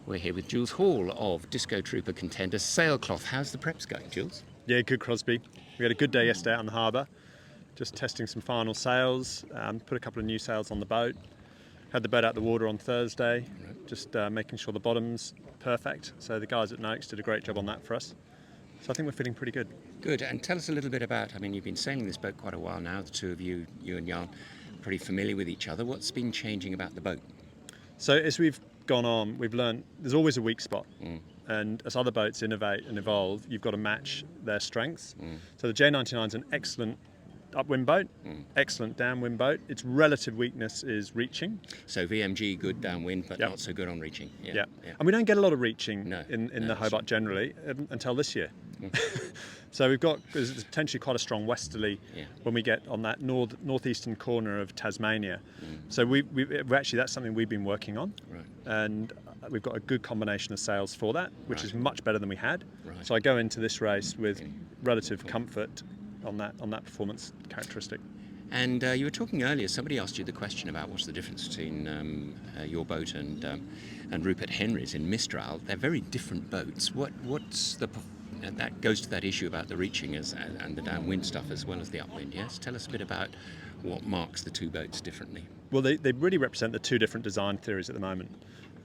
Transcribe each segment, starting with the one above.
We're here with Jules Hall of Disko Trooper Contender Sailcloth. How's the preps going, Jules? Yeah, good, Crosby. We had a good day yesterday out on the harbour, just testing some final sails, put a couple of new sails on the boat, had the boat out the water on Thursday, just making sure the bottom's perfect. So the guys at Noakes did a great job on that for us. So I think we're feeling pretty good. Good, and tell us a little bit about, you've been sailing this boat quite a while now, the two of you and Jan, pretty familiar with each other. What's been changing about the boat? So as we've gone on, we've learned there's always a weak spot. And as other boats innovate and evolve, you've got to match their strengths. So the J99 is an excellent upwind boat, excellent downwind boat. Its relative weakness is reaching. So VMG, good downwind, but not so good on reaching. Yeah. And we don't get a lot of reaching in the Hobart right. generally until this year. So there's potentially quite a strong westerly when we get on that northeastern corner of Tasmania. So we actually, that's something we've been working on. Right. And we've got a good combination of sails for that, which is much better than we had. Right. So I go into this race with relative comfort on that performance characteristic. And you were talking earlier, somebody asked you the question about what's the difference between your boat and Rupert Henry's in Mistral. They're very different boats. What's the... And that goes to that issue about the reaching and the downwind stuff as well as the upwind, yes? Tell us a bit about what marks the two boats differently. Well, they really represent the two different design theories at the moment.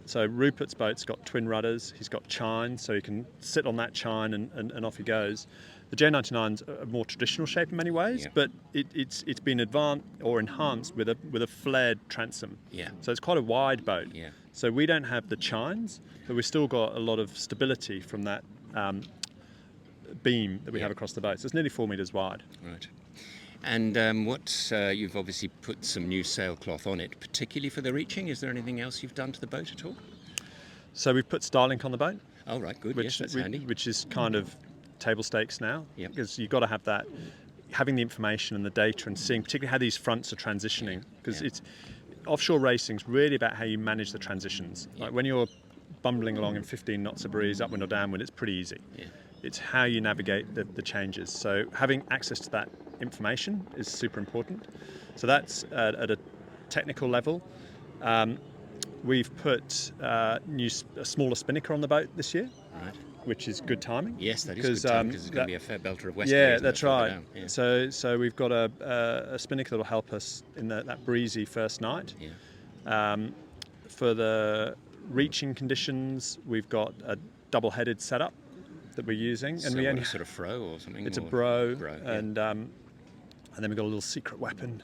So Rupert's boat's got twin rudders, he's got chine, so he can sit on that chine and off he goes. The J99's a more traditional shape in many ways, but it's been advanced or enhanced with a flared transom. So it's quite a wide boat. So we don't have the chines, but we've still got a lot of stability from that beam that we have across the boat. So it's nearly 4 metres wide. Right. And you've obviously put some new sailcloth on it, particularly for the reaching. Is there anything else you've done to the boat at all? So we've put Starlink on the boat. Oh, right, good. Which, yes, that's handy. Which is kind of table stakes now, because you've got to have that, having the information and the data and seeing particularly how these fronts are transitioning, because it's offshore racing's really about how you manage the transitions. Like when you're bumbling along in 15 knots of breeze, upwind or downwind, it's pretty easy. It's how you navigate the changes. So having access to that information is super important. So that's at a technical level. We've put a smaller spinnaker on the boat this year, which is good timing. Yes, that is good timing because it's going to be a fair belter of west. Yeah, that's right. So we've got a spinnaker that will help us in that breezy first night. For the reaching conditions, we've got a double-headed setup that we're using, so and we only sort of fro or something. It's a bro, and then we've got a little secret weapon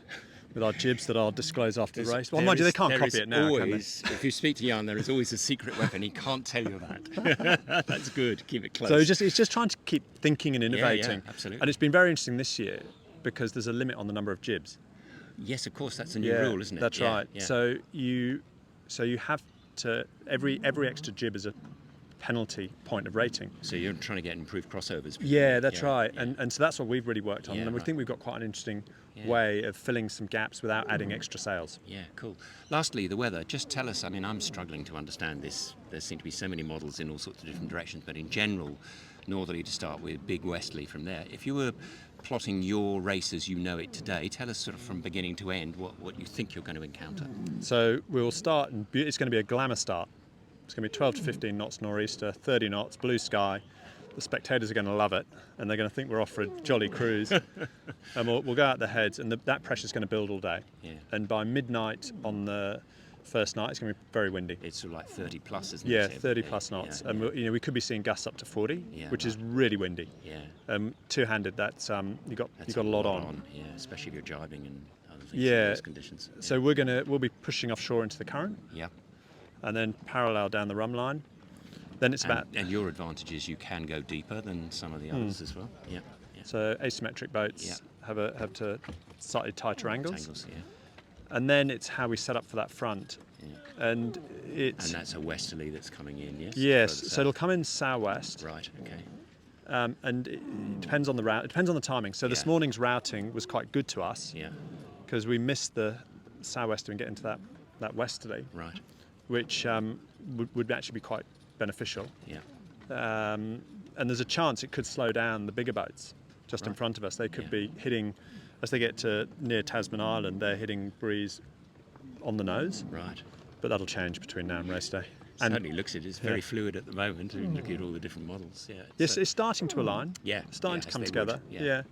with our jibs that I'll disclose after the race. Well, mind you, they can't copy it now, can they? If you speak to Jan, there is always a secret weapon. He can't tell you that. That's good. Keep it close. So it's just trying to keep thinking and innovating. Yeah, absolutely. And it's been very interesting this year because there's a limit on the number of jibs. Yes, of course, that's a new rule, isn't it? That's right. So you have to every extra jib is a penalty point of rating. So you're trying to get improved crossovers. Yeah, that's right. And so that's what we've really worked on, and we think we've got quite an interesting way of filling some gaps without adding extra sails. Yeah, cool. Lastly, the weather. Just tell us, I'm struggling to understand this. There seem to be so many models in all sorts of different directions, but in general, northerly to start with, big westerly from there. If you were plotting your race as you know it today, tell us sort of from beginning to end what you think you're going to encounter. So we'll start, and it's going to be a glamour start. It's going to be 12 to 15 knots nor'easter, 30 knots, blue sky. The spectators are going to love it, and they're going to think we're off for a jolly cruise. And we'll go out the heads, and that pressure's going to build all day. And by midnight on the first night, it's going to be very windy. It's sort of like 30 plus, isn't it? Yeah, 30 plus knots. And we could be seeing gusts up to 40, which is really windy. Two-handed, that's you've got a lot on. Yeah, especially if you're driving and other things in those conditions. So we'll be pushing offshore into the current. And then parallel down the rum line. Then it's and your advantage is you can go deeper than some of the others as well. So asymmetric boats have to slightly tighter angles. And then it's how we set up for that front. And that's a westerly that's coming in, yes? Yes, so it'll come in southwest. Right, okay. And it depends on the route. It depends on the timing. So this morning's routing was quite good to us. Because we missed the southwester and get into that westerly. Right. Which would actually be quite beneficial. And there's a chance it could slow down the bigger boats just in front of us. They could be hitting, as they get to near Tasman Island, they're hitting breeze on the nose. Right. But that'll change between now and race day. certainly looks it. It's very fluid at the moment. Looking at all the different models. Yeah. Yes, it's starting to align. Yeah. Starting to come they together. would. Yeah.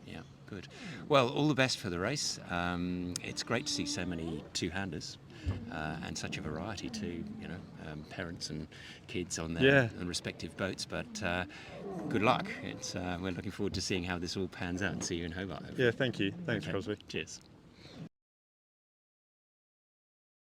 Good. Well, all the best for the race. It's great to see so many two-handers and such a variety too. Parents and kids on their respective boats. But good luck. We're looking forward to seeing how this all pans out. And see you in Hobart. Yeah, thank you. Thanks, Crosby. Cheers.